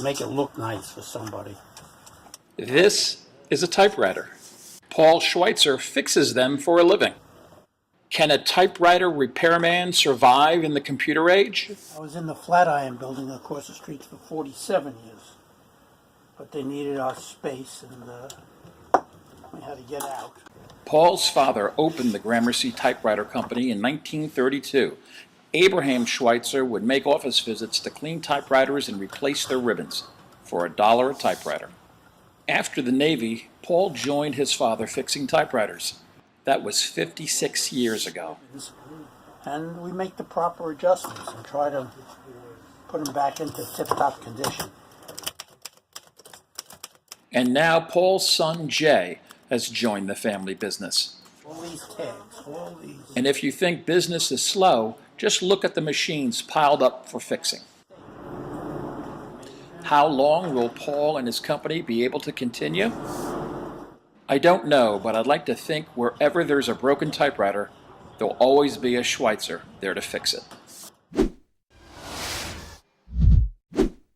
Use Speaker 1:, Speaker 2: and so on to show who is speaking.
Speaker 1: make it look nice for somebody.
Speaker 2: This is a typewriter. Paul Schweitzer fixes them for a living. Can a typewriter repairman survive in the computer age?
Speaker 1: I was in the Flatiron building across the street for 47 years, but they needed our space and we had to get out.
Speaker 2: Paul's father opened the Gramercy Typewriter Company in 1932. Abraham Schweitzer would make office visits to clean typewriters and replace their ribbons for $1 a typewriter. After the Navy, Paul joined his father fixing typewriters. That was 56 years ago.
Speaker 1: And we make the proper adjustments and try to put them back into tip-top condition.
Speaker 2: And now Paul's son Jay has joined the family business.
Speaker 1: All these tags, all these.
Speaker 2: And if you think business is slow, just look at the machines piled up for fixing. How long will Paul and his company be able to continue? I don't know, but I'd like to think wherever there's a broken typewriter, there'll always be a Schweitzer there to fix it.